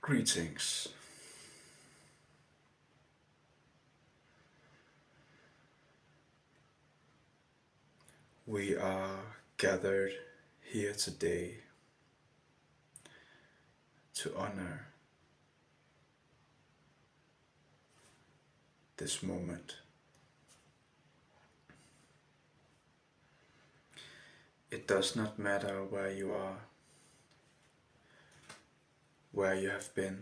Greetings. We are gathered here today to honor this moment. It does not matter where you are, where you have been.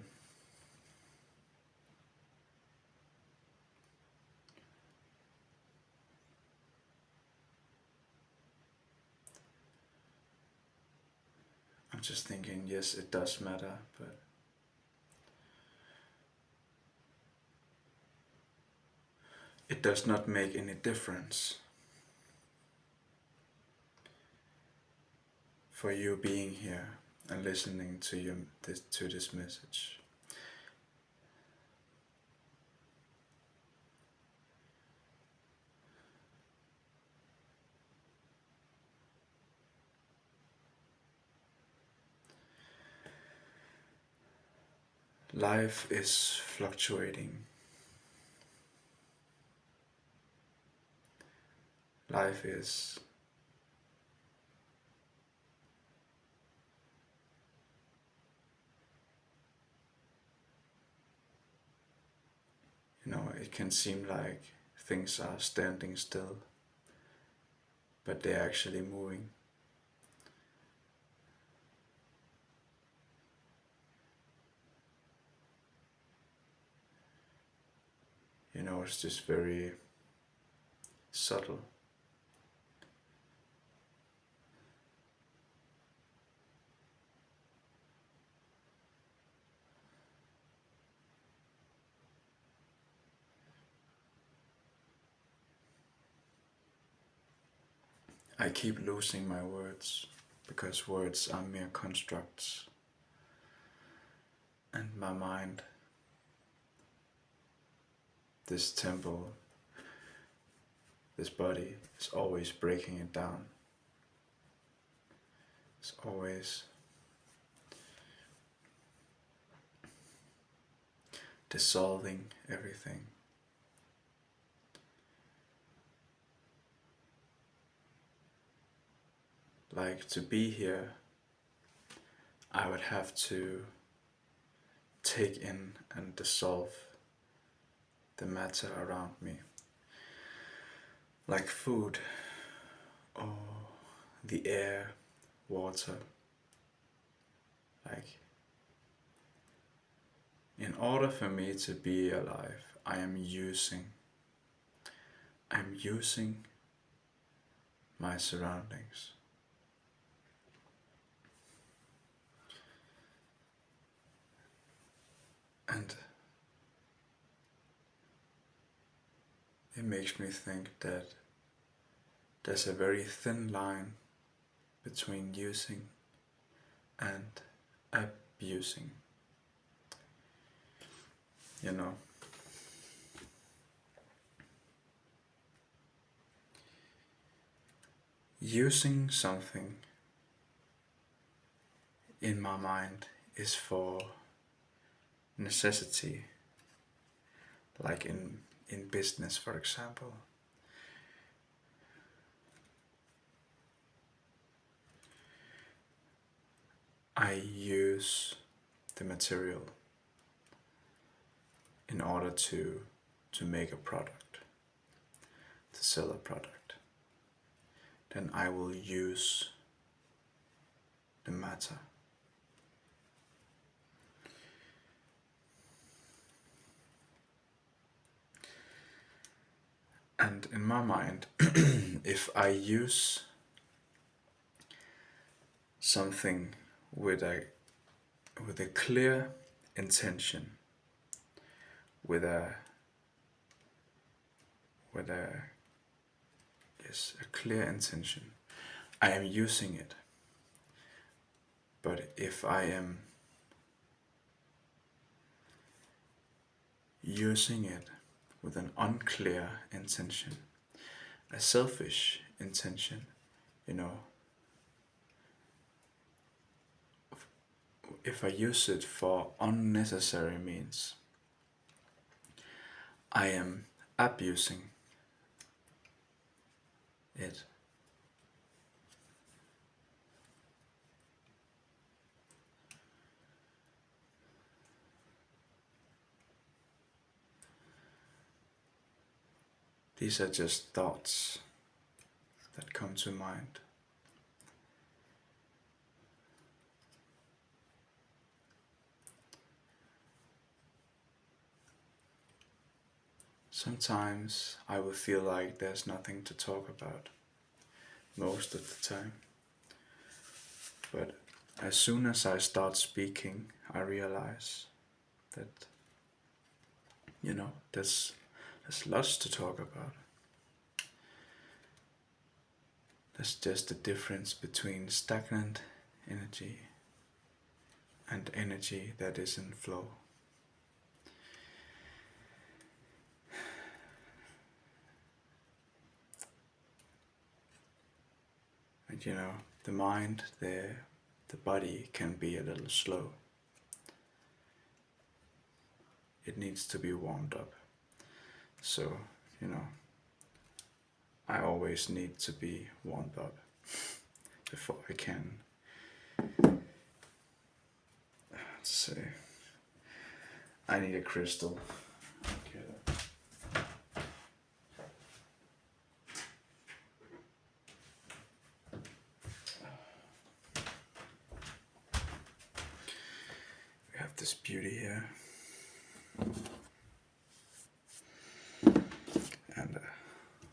I'm just thinking, yes, it does matter, but it does not make any difference for you being here and listening to this message. Life is fluctuating. Life is it can seem like things are standing still, but they're actually moving. It's just very subtle. I keep losing my words because words are mere constructs, and my mind, this temple, this body, is always breaking it down. It's always dissolving everything. Like, to be here, I would have to take in and dissolve the matter around me, like food or the air, water. Like, in order for me to be alive, I'm using my surroundings. And it makes me think that there's a very thin line between using and abusing. Using something in my mind is for necessity, like in business, for example. I use the material in order to make a product, to sell a product. Then I will use the matter. And in my mind, if I use something with a clear intention, with a clear intention, I am using it. But if I am using it with an unclear intention, a selfish intention, if I use it for unnecessary means, I am abusing it. These are just thoughts that come to mind. Sometimes I will feel like there's nothing to talk about, most of the time. But as soon as I start speaking, I realize that, there's lots to talk about. There's just the difference between stagnant energy and energy that is in flow. And the mind, the body can be a little slow. It needs to be warmed up. So, I always need to be warmed up before I can, let's say, I need a crystal. Okay. We have this beauty here. And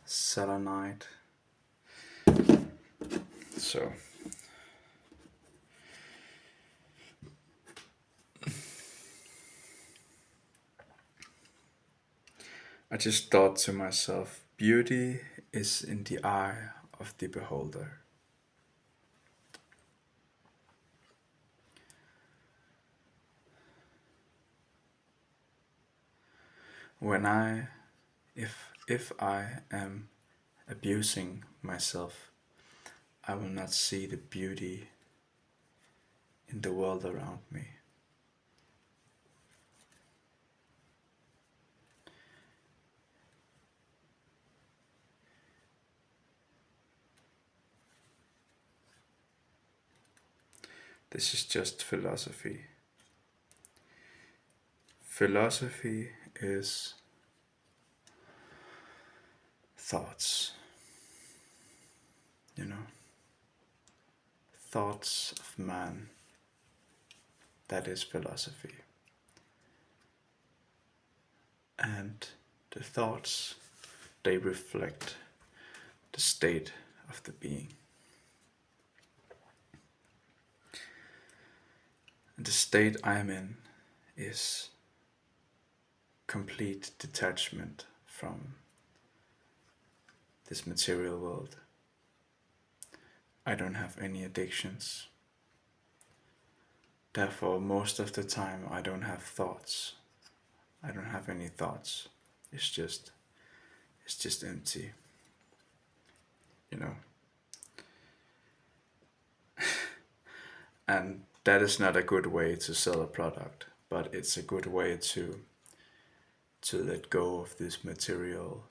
selenite. So I just thought to myself, beauty is in the eye of the beholder. If I am abusing myself, I will not see the beauty in the world around me. This is just philosophy. Philosophy is thoughts, thoughts of man. That is philosophy. And the thoughts, they reflect the state of the being. And the state I'm in is complete detachment from this material world. I don't have any addictions. Therefore, most of the time I don't have thoughts. I don't have any thoughts. It's just empty. And that is not a good way to sell a product, but it's a good way to let go of this material,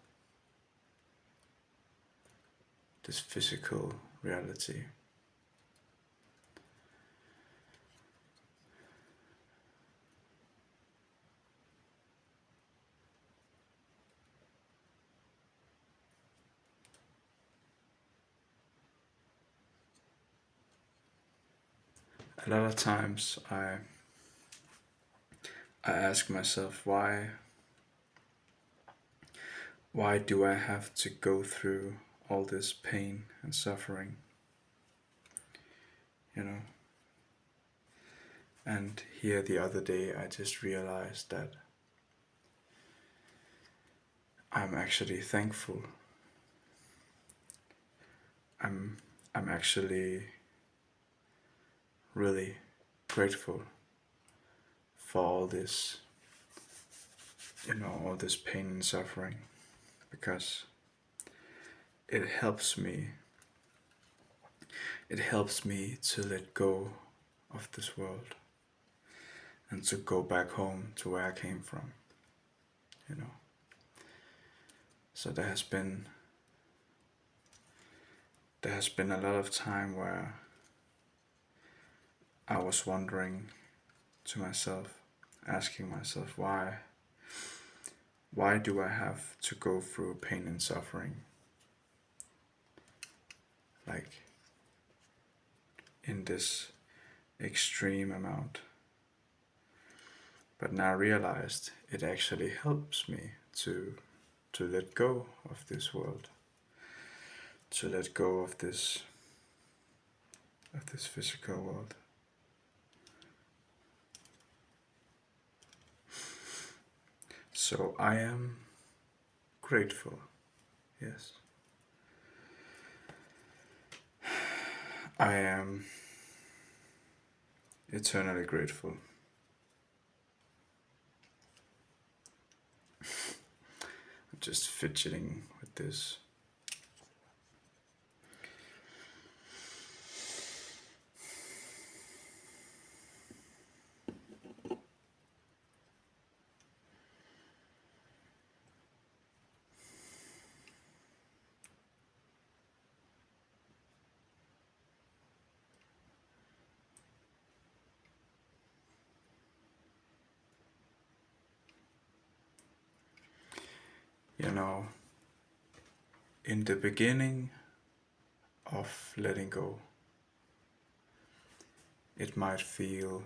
this physical reality. A lot of times I ask myself, why do I have to go through all this pain and suffering? And here the other day I just realized that I'm actually thankful. I'm actually really grateful for all this, all this pain and suffering, because it helps me to let go of this world. and to go back home to where I came from, you know. So there has been a lot of time where I was wondering to myself, asking myself, why do I have to go through pain and suffering, like in this extreme amount? But now I realized it actually helps me to let go of this world, to let go of this physical world. So I am grateful, yes. I am eternally grateful. I'm just fidgeting with this. You know, in the beginning of letting go, it might feel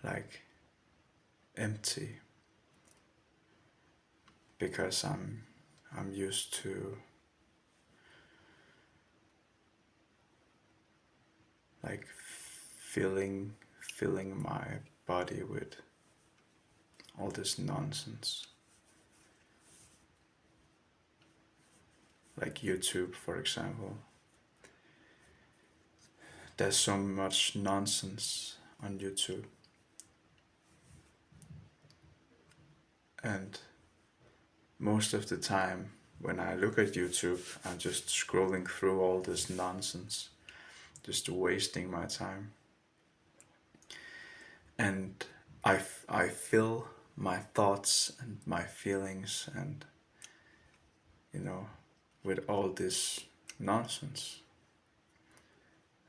like empty because I'm used to like filling my body with all this nonsense. Like YouTube, for example. There's so much nonsense on YouTube. And most of the time, when I look at YouTube, I'm just scrolling through all this nonsense, just wasting my time. And I fill my thoughts and my feelings and, with all this nonsense.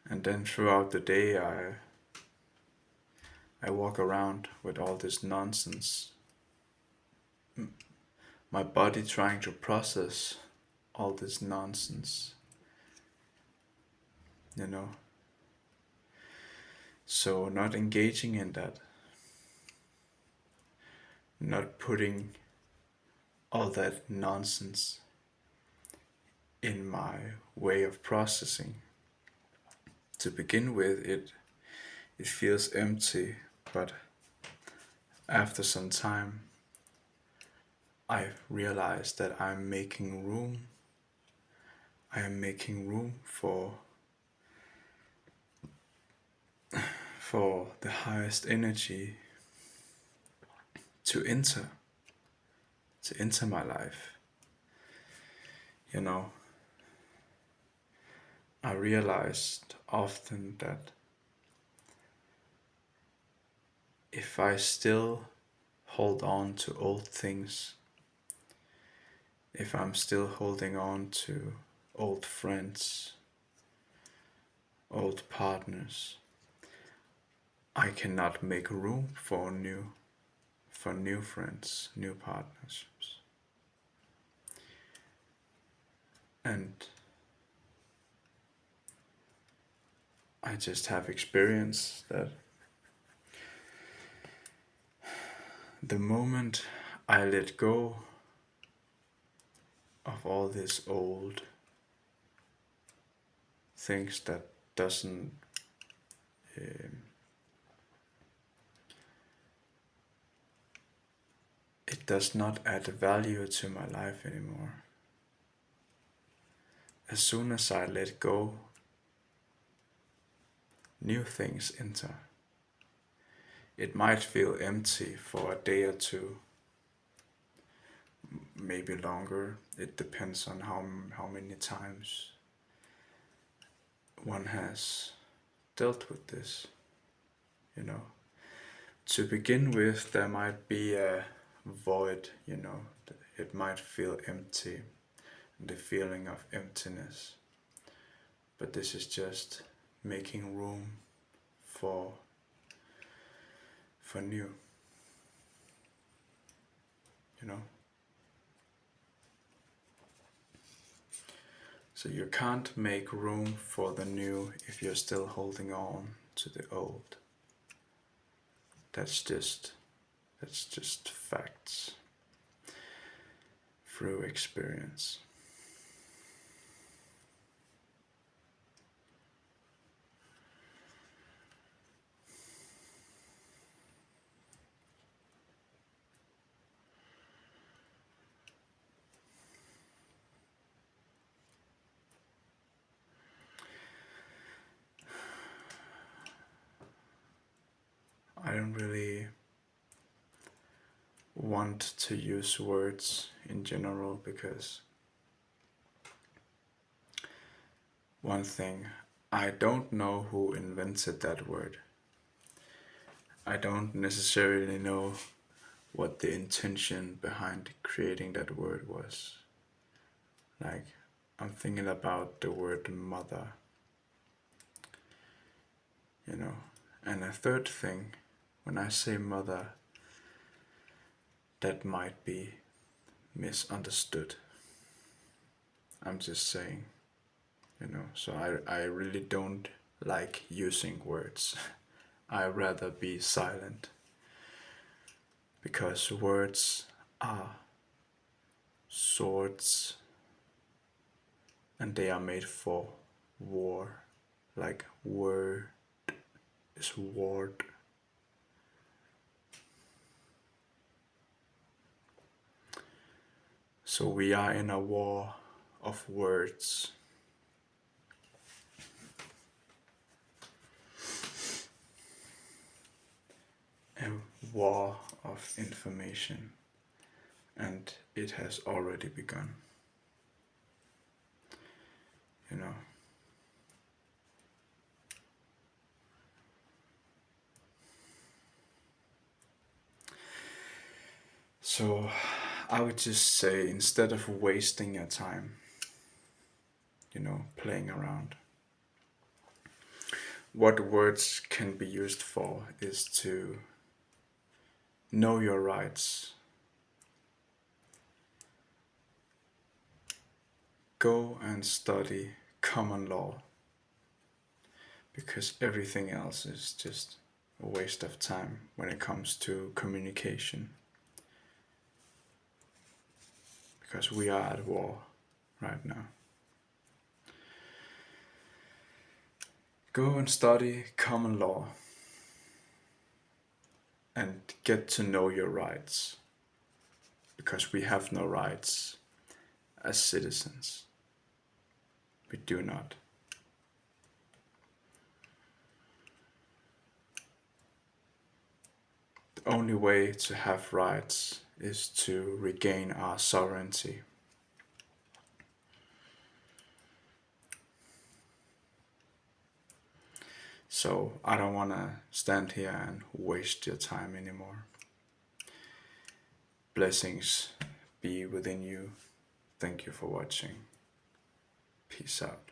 And then throughout the day, I walk around with all this nonsense. My body trying to process all this nonsense, you know. So not engaging in that, not putting all that nonsense in my way of processing. To begin with, it feels empty, but after some time, I realize that I am making room for the highest energy to enter my life. I realized often that if I still hold on to old things, if I'm still holding on to old friends, old partners, I cannot make room for new friends, new partnerships. And I just have experienced that the moment I let go of all these old things that doesn't it does not add value to my life anymore. As soon as I let go, new things enter. It might feel empty for a day or two, maybe longer. It depends on how many times one has dealt with this, you know. To begin with, there might be a void, you know, it might feel empty, the feeling of emptiness. But this is just making room for new, you know. So you can't make room for the new if you're still holding on to the old. That's just facts through experience. I don't really want to use words in general because one thing, I don't know who invented that word. I don't necessarily know what the intention behind creating that word was. Like, I'm thinking about the word mother, you know. And a third thing, when I say mother, that might be misunderstood. I'm just saying, you know, so I really don't like using words. I rather be silent because words are swords and they are made for war. Like word is word. So we are in a war of words. A war of information, and it has already begun, you know. So I would just say, instead of wasting your time, you know, playing around, what words can be used for is to know your rights. Go and study common law, because everything else is just a waste of time when it comes to communication. Because we are at war right now. Go and study common law and get to know your rights, because we have no rights as citizens. We do not. The only way to have rights is to regain our sovereignty. So I don't want to stand here and waste your time anymore. Blessings be within you. Thank you for watching. Peace out.